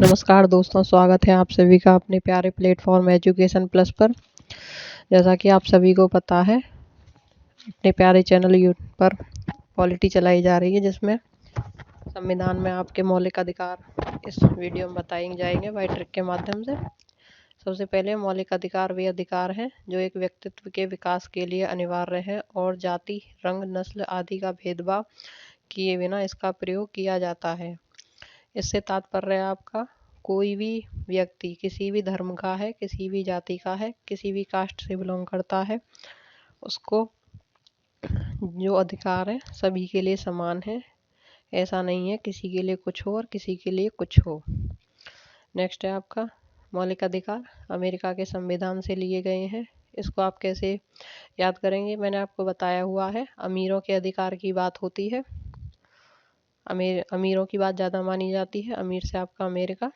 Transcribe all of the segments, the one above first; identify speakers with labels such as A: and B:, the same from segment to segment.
A: नमस्कार दोस्तों, स्वागत है आप सभी का अपने प्यारे प्लेटफॉर्म एजुकेशन प्लस पर। जैसा कि आप सभी को पता है, अपने प्यारे चैनल यूट्यूब पर पॉलिटी चलाई जा रही है, जिसमें संविधान में आपके मौलिक अधिकार इस वीडियो में बताए जाएंगे बाई ट्रिक के माध्यम से। सबसे पहले, मौलिक अधिकार वे अधिकार हैं जो एक व्यक्तित्व के विकास के लिए अनिवार्य है और जाति, रंग, नस्ल आदि का भेदभाव किए बिना इसका प्रयोग किया जाता है। इससे तात्पर्य है आपका कोई भी व्यक्ति किसी भी धर्म का है, किसी भी जाति का है, किसी भी कास्ट से बिलोंग करता है, उसको जो अधिकार है सभी के लिए समान है। ऐसा नहीं है किसी के लिए कुछ हो और किसी के लिए कुछ हो। नेक्स्ट है आपका मौलिक अधिकार अमेरिका के संविधान से लिए गए हैं। इसको आप कैसे याद करेंगे, मैंने आपको बताया हुआ है। अमीरों के अधिकार की बात होती है, अमीरों की बात ज़्यादा मानी जाती है। अमीर से आपका अमेरिका,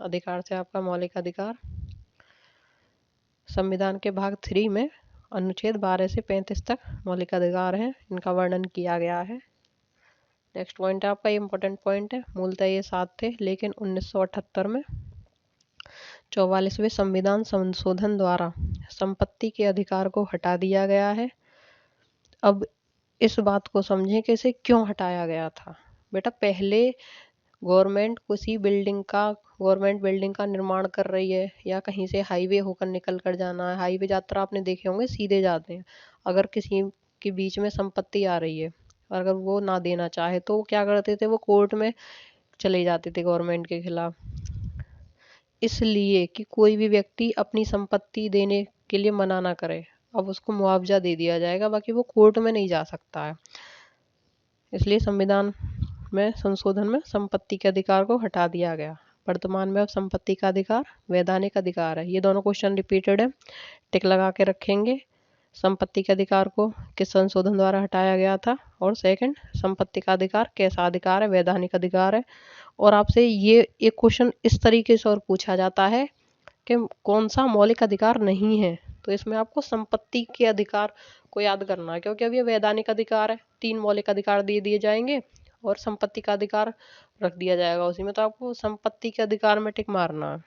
A: अधिकार से आपका मौलिक अधिकार। संविधान के भाग 3 में अनुच्छेद 12 से 35 तक मौलिक अधिकार हैं, इनका वर्णन किया गया है। नेक्स्ट पॉइंट है आपका, ये इंपॉर्टेंट पॉइंट है। मूलतः ये 7 थे, लेकिन 1978 में 44वें संविधान संशोधन द्वारा संपत्ति के अधिकार को हटा दिया गया है। अब इस बात को समझें कि इसे क्यों हटाया गया था। बेटा, पहले गवर्नमेंट बिल्डिंग का निर्माण कर रही है, या कहीं से हाईवे होकर निकल कर जाना है। हाईवे यात्रा आपने देखे होंगे, सीधे जाते हैं। अगर किसी के बीच में संपत्ति आ रही है और अगर वो ना देना चाहे तो वो क्या करते थे, वो कोर्ट में चले जाते थे गवर्नमेंट के खिलाफ, इसलिए कि कोई भी व्यक्ति अपनी संपत्ति देने के लिए मना ना करे। अब उसको मुआवजा दे दिया जाएगा, बाकी वो कोर्ट में नहीं जा सकता है। इसलिए संविधान में संशोधन में संपत्ति के अधिकार को हटा दिया गया। वर्तमान में अब संपत्ति का अधिकार वैधानिक अधिकार है। ये दोनों क्वेश्चन रिपीटेड है, टिक लगा के रखेंगे। संपत्ति के अधिकार को किस संशोधन द्वारा हटाया गया था, और सेकंड, संपत्ति का अधिकार कैसा अधिकार है, वैधानिक अधिकार है। और आपसे ये एक क्वेश्चन इस तरीके से और पूछा जाता है कि कौन सा मौलिक अधिकार नहीं है, तो इसमें आपको संपत्ति के अधिकार को याद करना है, क्योंकि अब ये वैधानिक अधिकार है। 3 मौलिक अधिकार दे दिए जाएंगे और संपत्ति का अधिकार रख दिया जाएगा उसी में, तो आपको संपत्ति के अधिकार में टिक मारना है।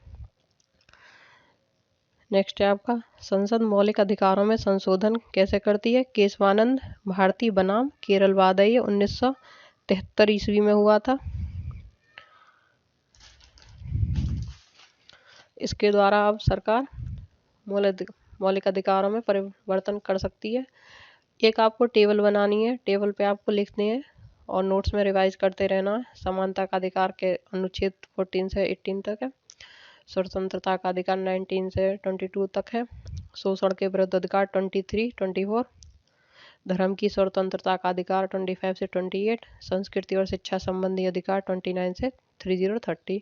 A: नेक्स्ट है आपका, संसद मौलिक अधिकारों में संशोधन कैसे करती है। केशवानंद भारती बनाम केरल वादय 1973 ईस्वी में हुआ था। इसके द्वारा अब सरकार मौलिक अधिकारों में परिवर्तन कर सकती है। एक आपको टेबल बनानी है, टेबल पे आपको लिखने हैं और नोट्स में रिवाइज करते रहना है। समानता का अधिकार के अनुच्छेद 14 से 18 तक है। स्वतंत्रता का अधिकार 19 से 22 तक है। शोषण के विरुद्ध अधिकार 23, 24। धर्म की स्वतंत्रता का अधिकार 25 से 28। संस्कृति और शिक्षा संबंधी अधिकार 29 से 30।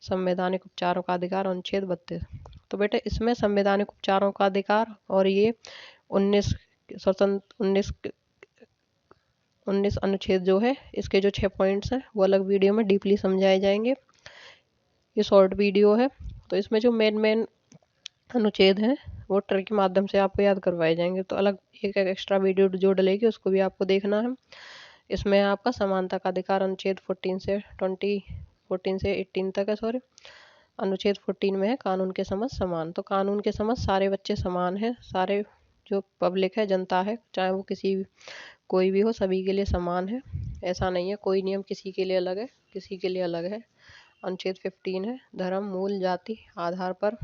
A: संवैधानिक उपचारों का अधिकार अनुच्छेद 32। तो बेटे, इसमें संवैधानिक उपचारों का अधिकार और ये 19 अनुच्छेद जो है, इसके जो 6 पॉइंट्स हैं वो अलग वीडियो में डीपली समझाए जाएंगे। ये शॉर्ट वीडियो है, तो इसमें जो मेन अनुच्छेद हैं वो ट्रिक के माध्यम से आपको याद करवाए जाएंगे। तो अलग एक एक्स्ट्रा वीडियो जो डलेगी उसको भी आपको देखना है। इसमें आपका समानता का अधिकार अनुच्छेद 14 से 18 तक है। अनुच्छेद 14 में है कानून के समझ समान। तो कानून के समझ सारे बच्चे समान हैं, सारे जो पब्लिक है, जनता है, चाहे वो कोई भी हो, सभी के लिए समान है। ऐसा नहीं है कोई नियम किसी के लिए अलग है, किसी के लिए अलग है। अनुच्छेद 15 है, धर्म, मूल, जाति आधार पर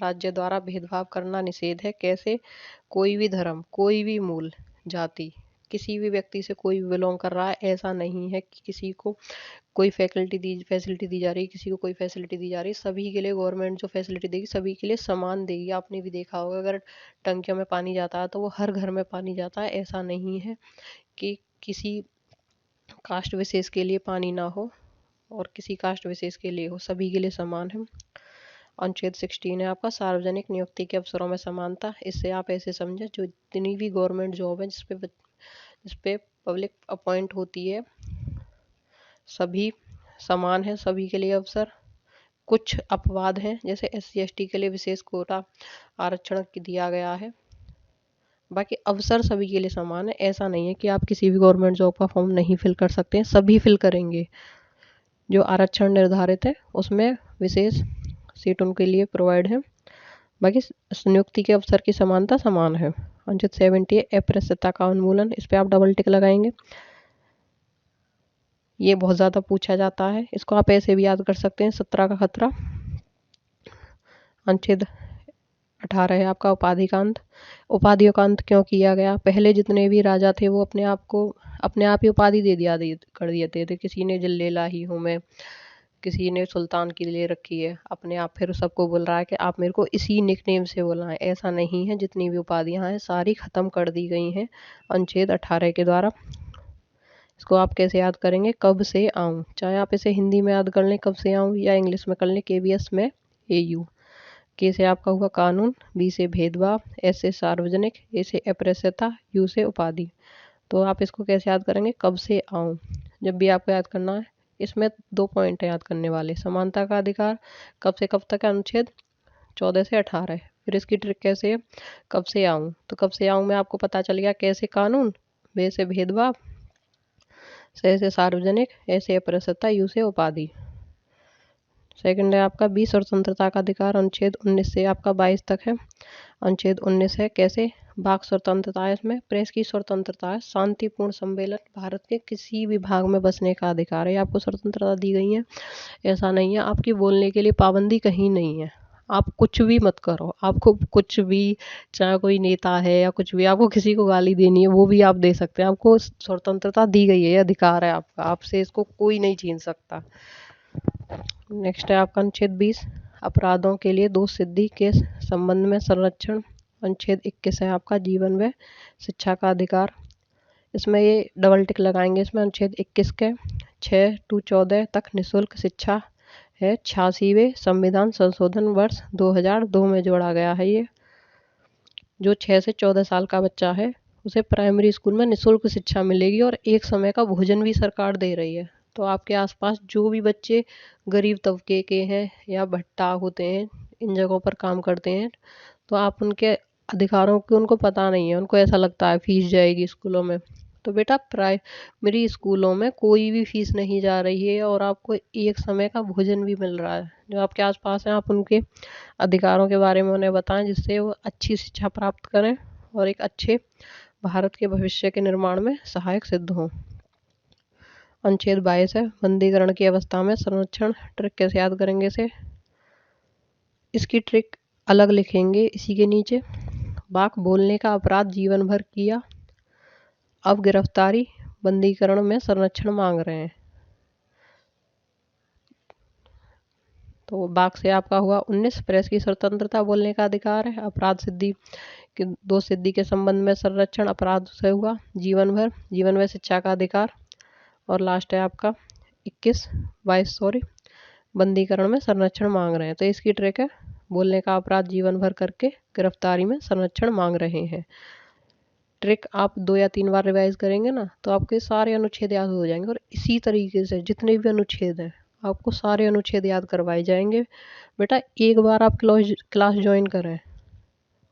A: राज्य द्वारा भेदभाव करना निषेध है। कैसे? कोई भी धर्म, कोई भी मूल, जाति, किसी भी व्यक्ति से कोई भी बिलोंग कर रहा है, ऐसा नहीं है कि किसी को कोई फैसिलिटी दी जा रही है, किसी को कोई फैसिलिटी दी जा रही है। सभी के लिए गवर्नमेंट जो फैसिलिटी देगी सभी के लिए समान देगी। आपने भी देखा होगा, अगर टंकियों में पानी जाता है तो वो हर घर में पानी जाता है। ऐसा नहीं है कि किसी कास्ट विशेष के लिए पानी ना हो और किसी कास्ट विशेष के लिए हो, सभी के लिए समान है। अनुच्छेद 16 है आपका, सार्वजनिक नियुक्ति के अवसरों में समानता। इससे आप ऐसे समझे, जो जितनी भी गवर्नमेंट जॉब है जिसपे पब्लिक अपॉइंट होती है, सभी समान है, सभी के लिए अवसर। कुछ अपवाद हैं, जैसे SC ST के लिए विशेष कोटा आरक्षण दिया गया है, बाकी अवसर सभी के लिए समान है। ऐसा नहीं है कि आप किसी भी गवर्नमेंट जॉब का फॉर्म नहीं फिल कर सकते हैं, सभी फिल करेंगे। जो आरक्षण निर्धारित है उसमें विशेष सीट उनके लिए प्रोवाइड है। बाकी नियुक्ति के अवसर की समानता समान है। अनुच्छेद 70 है अप्रस्तुतता का उन्मूलन, इस पर आप डबल टिक लगाएंगे। ये बहुत ज़्यादा पूछा जाता है, इसको आप ऐसे भी याद कर सकते हैं, 17 का खतरा। अनुच्छेद 18 है आपका उपाधिकांत। उपाधियों का अंत क्यों किया गया? पहले जितने भी राजा थे वो अपने आप ही उपाधि कर दिए थे। किसी ने जल्लेला ही हूँ मैं, किसी ने सुल्तान की ले रखी है अपने आप, फिर सबको बोल रहा है कि आप मेरे को इसी निकनेम से बुलाएं। ऐसा नहीं है, जितनी भी उपाधियां हैं सारी खत्म कर दी गई हैं अनुच्छेद 18 के द्वारा। इसको आप कैसे याद करेंगे? कब से आऊँ, चाहे आप इसे हिंदी में याद कर लें कब से आऊँ, या इंग्लिश में कर लें KBS में AU। के से आपका हुआ कानून, B से भेदभाव, S से सार्वजनिक, A से अप्रस्तुतता, U से उपाधि। तो आप इसको कैसे याद करेंगे? कब से आऊँ। जब भी आपको याद करना है, इसमें 2 पॉइंट है याद करने वाले। समानता का अधिकार कब से कब तक है? अनुच्छेद 14 से 18 है। फिर इसकी ट्रिक कैसे है? कब से आऊँ, तो कब से आऊँ में आपको पता चल गया कैसे कानून, B से भेदभाव, S से सार्वजनिक, A से अप्रस्तुतता, U से उपाधि। सेकंड है आपका B स्वतंत्रता का अधिकार, अनुच्छेद 19 से आपका 22 तक है। अनुच्छेद 19 है कैसे? वाक स्वतंत्रता है, इसमें प्रेस की स्वतंत्रता है, शांतिपूर्ण सम्मेलन, भारत के किसी भी भाग में बसने का अधिकार है, आपको स्वतंत्रता दी गई है। ऐसा नहीं है आपकी बोलने के लिए पाबंदी कहीं नहीं है, आप कुछ भी मत करो, आपको कुछ भी, चाहे कोई नेता है या कुछ भी, आपको किसी को गाली देनी है वो भी आप दे सकते हैं, आपको स्वतंत्रता दी गई है, अधिकार है आपका, आपसे इसको कोई नहीं छीन सकता। नेक्स्ट है आपका अनुच्छेद 20 अपराधों के लिए दोष सिद्धि के संबंध में संरक्षण। अनुच्छेद 21 है आपका जीवन व शिक्षा का अधिकार, इसमें ये डबल टिक लगाएंगे। इसमें अनुच्छेद 21 के 6 to 14 तक निःशुल्क शिक्षा है। 86वें संविधान संशोधन वर्ष 2002 में जोड़ा गया है। ये जो 6 से 14 साल का बच्चा है उसे प्राइमरी स्कूल में निःशुल्क शिक्षा मिलेगी और एक समय का भोजन भी सरकार दे रही है। तो आपके आसपास जो भी बच्चे गरीब तबके के हैं या भट्टा होते हैं, इन जगहों पर काम करते हैं, तो आप उनके अधिकारों की उनको पता नहीं है, उनको ऐसा लगता है फीस जाएगी स्कूलों में। तो बेटा प्राइमरी स्कूलों में कोई भी फीस नहीं जा रही है और आपको एक समय का भोजन भी मिल रहा है। जो आपके आसपास हैं आप उनके अधिकारों के बारे में उन्हें बताएं, जिससे वो अच्छी शिक्षा प्राप्त करें और एक अच्छे भारत के भविष्य के निर्माण में सहायक सिद्ध हों। अनुच्छेद 22 है बंदीकरण की अवस्था में संरक्षण। ट्रिक कैसे याद करेंगे इसे? इसकी ट्रिक अलग लिखेंगे इसी के नीचे। वाक बोलने का अपराध जीवन भर किया, अब गिरफ्तारी बंदीकरण में संरक्षण मांग रहे हैं। तो वाक से आपका हुआ 19 प्रेस की स्वतंत्रता बोलने का अधिकार है। अपराध सिद्धि के दोष सिद्धि के संबंध में संरक्षण, अपराध से हुआ जीवन भर शिक्षा का अधिकार। और लास्ट है आपका 22 बंदीकरण में संरक्षण मांग रहे हैं। तो इसकी ट्रिक है बोलने का अपराध जीवन भर करके गिरफ्तारी में संरक्षण मांग रहे हैं। ट्रिक आप 2 या 3 बार रिवाइज करेंगे ना तो आपके सारे अनुच्छेद याद हो जाएंगे। और इसी तरीके से जितने भी अनुच्छेद हैं आपको सारे अनुच्छेद याद करवाए जाएंगे। बेटा एक बार आप क्लास ज्वाइन करें,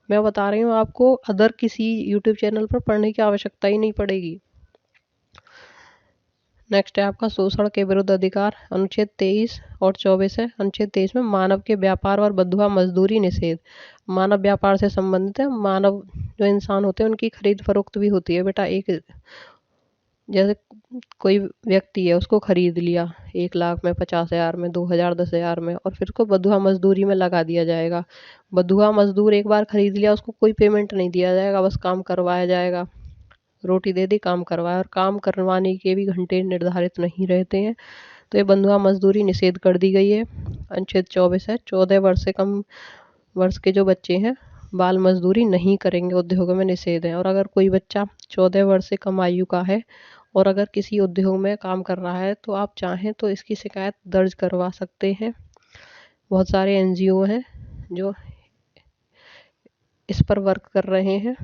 A: मैं बता रही हूँ आपको अदर किसी यूट्यूब चैनल पर पढ़ने की आवश्यकता ही नहीं पड़ेगी। नेक्स्ट है आपका शोषण के विरुद्ध अधिकार, अनुच्छेद 23 और 24 है। अनुच्छेद 23 में मानव के व्यापार और बंधुआ मजदूरी निषेध। मानव व्यापार से संबंधित है, मानव जो इंसान होते हैं उनकी खरीद फरोख्त भी होती है। बेटा एक जैसे कोई व्यक्ति है उसको खरीद लिया 1 लाख में, 50,000 में, 2,000, 10,000 में, और फिर उसको बंधुआ मजदूरी में लगा दिया जाएगा। बंधुआ मजदूर एक बार खरीद लिया उसको कोई पेमेंट नहीं दिया जाएगा, बस काम करवाया जाएगा, रोटी दे दी काम करवाया, और काम करवाने के भी घंटे निर्धारित नहीं रहते हैं। तो ये बंधुआ मजदूरी निषेध कर दी गई है। अनुच्छेद 24 है 14 वर्ष से कम वर्ष के जो बच्चे हैं बाल मजदूरी नहीं करेंगे, उद्योगों में निषेध है। और अगर कोई बच्चा 14 वर्ष से कम आयु का है और अगर किसी उद्योग में काम कर रहा है तो आप चाहें तो इसकी शिकायत दर्ज करवा सकते हैं। बहुत सारे NGO हैं जो इस पर वर्क कर रहे हैं।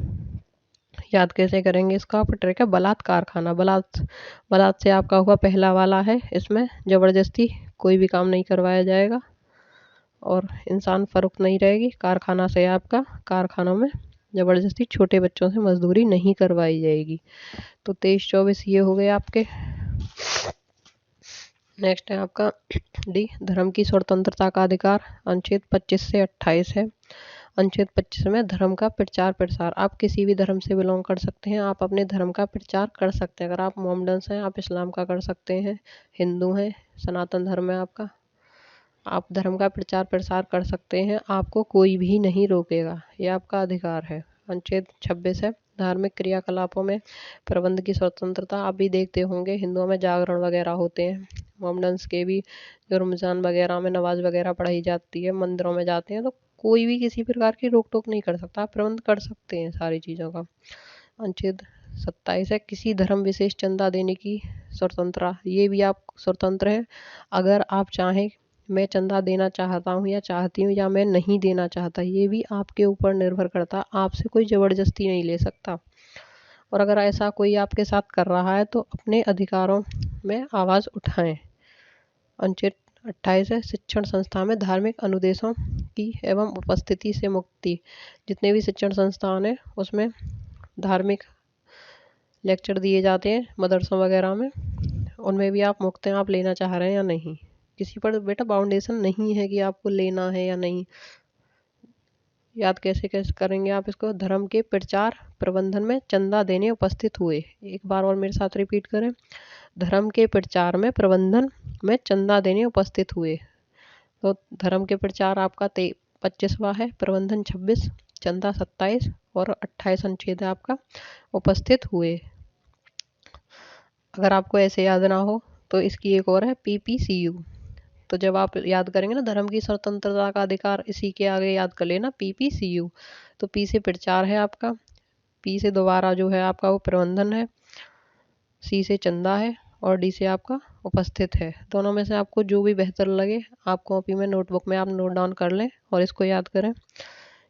A: याद कैसे करेंगे इसका? आप ट्रिक है बलात्कार खाना। बलात् से आपका हुआ पहला वाला है, इसमें जबरदस्ती कोई भी काम नहीं करवाया जाएगा और इंसान फरोख्त नहीं रहेगी। कारखाना से आपका कारखानों में जबरदस्ती छोटे बच्चों से मजदूरी नहीं करवाई जाएगी। तो 23-24 ये हो गए आपके। नेक्स्ट है आपका डी, धर्म की स्वतंत्रता का अधिकार, अनुच्छेद 25 से 28 है। अनुच्छेद 25 में धर्म का प्रचार प्रसार, आप किसी भी धर्म से बिलोंग कर सकते हैं, आप अपने धर्म का प्रचार कर सकते हैं। अगर आप मोहम्मडन्स हैं, आप इस्लाम का कर सकते हैं, हिंदू हैं, सनातन धर्म है आपका, आप धर्म का प्रचार प्रसार कर सकते हैं, आपको कोई भी नहीं रोकेगा, ये आपका अधिकार है। अनुच्छेद 26 है, धार्मिक क्रियाकलापों में प्रबंध की स्वतंत्रता, आप भी देखते होंगे हिंदुओं में जागरण वगैरह होते हैं, मोहम्मडन्स के भी जो रमज़ान वगैरह में नमाज वगैरह पढ़ाई जाती है, मंदिरों में जाते हैं, तो कोई भी किसी प्रकार की रोक टोक नहीं कर सकता, आप प्रबंध कर सकते हैं सारी चीज़ों का। अनुच्छेद 27 है, किसी धर्म विशेष चंदा देने की स्वतंत्रता, ये भी आप स्वतंत्र हैं। अगर आप चाहें मैं चंदा देना चाहता हूँ या चाहती हूँ या मैं नहीं देना चाहता, ये भी आपके ऊपर निर्भर करता, आपसे कोई ज़बरदस्ती नहीं ले सकता। और अगर ऐसा कोई आपके साथ कर रहा है तो अपने अधिकारों में आवाज़ उठाएं। अनुच्छेद 28 है, शिक्षण संस्था में धार्मिक अनुदेशों की एवं उपस्थिति से मुक्ति, जितने भी शिक्षण संस्थान हैं उसमें धार्मिक लेक्चर दिए जाते हैं मदरसों वगैरह में, उनमें भी आप मुक्त हैं, आप लेना चाह रहे हैं या नहीं, किसी पर बेटा बाउंडेशन नहीं है कि आपको लेना है या नहीं। याद कैसे कैसे करेंगे आप इसको, धर्म के प्रचार प्रबंधन में चंदा देने उपस्थित हुए, एक बार और मेरे साथ रिपीट करें, धर्म के प्रचार में प्रबंधन में चंदा देने उपस्थित हुए। तो धर्म के प्रचार आपका 25वां है, प्रबंधन 26, चंदा 27 और 28 अनुच्छेद है आपका उपस्थित हुए। अगर आपको ऐसे याद ना हो तो इसकी एक और है PPCU, तो जब आप याद करेंगे ना धर्म की स्वतंत्रता का अधिकार, इसी के आगे याद कर लेना PPCU। तो P से प्रचार है आपका, P से दोबारा जो है आपका वो प्रबंधन है, C से चंदा है और D से आपका उपस्थित है। दोनों में से आपको जो भी बेहतर लगे आप कॉपी में नोटबुक में आप नोट डाउन कर लें और इसको याद करें।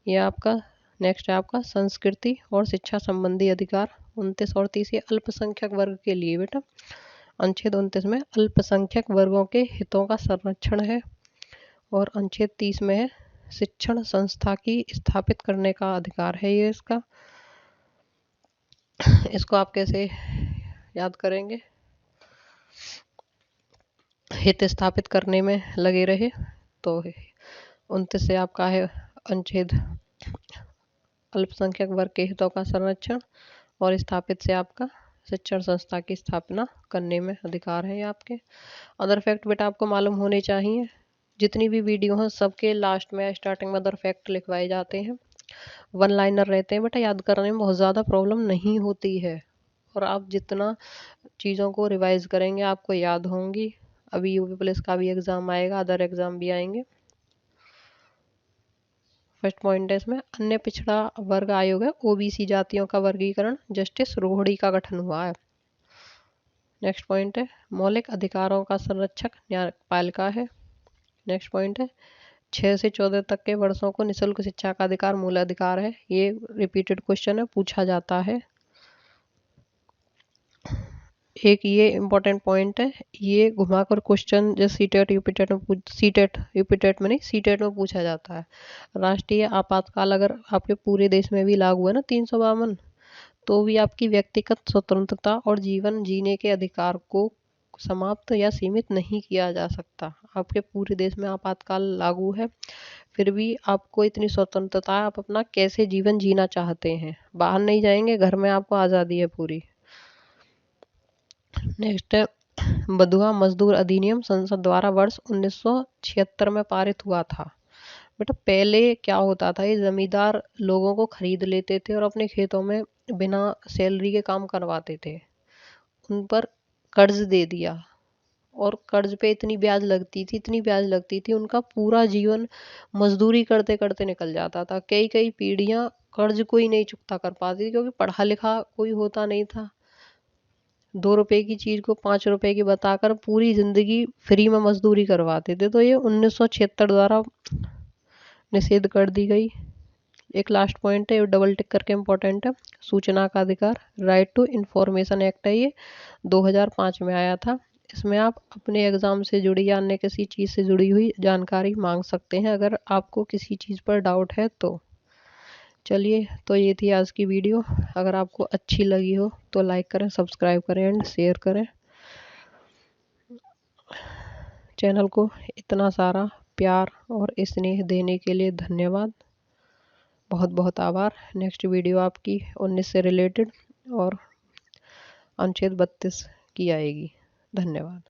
A: यह आपका नेक्स्ट है आपका संस्कृति और शिक्षा संबंधी अधिकार, 29 और 30 अल्पसंख्यक वर्ग के लिए बेटा। अनुच्छेद 29 में अल्पसंख्यक वर्गों के हितों का संरक्षण है और अनुच्छेद 30 में है शिक्षण संस्था की स्थापित करने का अधिकार है ये इसका। इसको आप कैसे याद करेंगे, हित स्थापित करने में लगे रहे, तो 29 से आपका है अनुच्छेद अल्पसंख्यक वर्ग के हितों का संरक्षण और स्थापित से आपका शिक्षण संस्था की स्थापना करने में अधिकार है ये आपके। अदर फैक्ट बेटा आपको मालूम होने चाहिए, जितनी भी वीडियो हैं सबके लास्ट में स्टार्टिंग में अदर फैक्ट लिखवाए जाते हैं, वन लाइनर रहते हैं बेटा, याद करने में बहुत ज़्यादा प्रॉब्लम नहीं होती है और आप जितना चीज़ों को रिवाइज करेंगे आपको याद होंगी। अभी यूपी पुलिस का भी एग्ज़ाम आएगा, अदर एग्ज़ाम भी आएंगे। फर्स्ट पॉइंट है इसमें अन्य पिछड़ा वर्ग आयोग है, OBC जातियों का वर्गीकरण जस्टिस रोहड़ी का गठन हुआ है। नेक्स्ट पॉइंट है मौलिक अधिकारों का संरक्षक न्यायपालिका है। नेक्स्ट पॉइंट है 6 से 14 तक के वर्षों को निःशुल्क शिक्षा का अधिकार मूल अधिकार है, ये रिपीटेड क्वेश्चन है, पूछा जाता है। एक ये इम्पोर्टेंट पॉइंट है, ये घुमाकर क्वेश्चन जो सीटेट यूपीटेट में सीटेट यूपीटेट में नहीं सीटेट में पूछा जाता है। राष्ट्रीय आपातकाल अगर आपके पूरे देश में भी लागू है ना 352, तो भी आपकी व्यक्तिगत स्वतंत्रता और जीवन जीने के अधिकार को समाप्त या सीमित नहीं किया जा सकता। आपके पूरे देश में आपातकाल लागू है, फिर भी आपको इतनी स्वतंत्रता है, आप अपना कैसे जीवन जीना चाहते हैं, बाहर नहीं जाएंगे, घर में आपको आज़ादी है पूरी। नेक्स्ट है बंधुआ मजदूर अधिनियम संसद द्वारा वर्ष 1976 में पारित हुआ था। बेटा पहले क्या होता था, ये जमींदार लोगों को खरीद लेते थे और अपने खेतों में बिना सैलरी के काम करवाते थे, उन पर कर्ज दे दिया और कर्ज पे इतनी ब्याज लगती थी उनका पूरा जीवन मजदूरी करते करते निकल जाता था। कई कई पीढ़ियां कर्ज कोई नहीं चुकता कर पाती क्योंकि पढ़ा लिखा कोई होता नहीं था। 2 रुपए की चीज को 5 रुपए की बताकर पूरी जिंदगी फ्री में मजदूरी करवाते थे, तो ये 1976 द्वारा निषेध कर दी गई। एक लास्ट पॉइंट है, डबल टिक करके इम्पोर्टेंट है, सूचना का अधिकार, राइट टू इंफॉर्मेशन एक्ट है, ये 2005 में आया था। इसमें आप अपने एग्ज़ाम से जुड़ी या अन्य किसी चीज़ से जुड़ी हुई जानकारी मांग सकते हैं अगर आपको किसी चीज़ पर डाउट है तो। चलिए, तो ये थी आज की वीडियो, अगर आपको अच्छी लगी हो तो लाइक करें, सब्सक्राइब करें एंड शेयर करें। चैनल को इतना सारा प्यार और स्नेह देने के लिए धन्यवाद। बहुत बहुत आभार। नेक्स्ट वीडियो आपकी 19 से रिलेटेड और अनुच्छेद 32 की आएगी। धन्यवाद।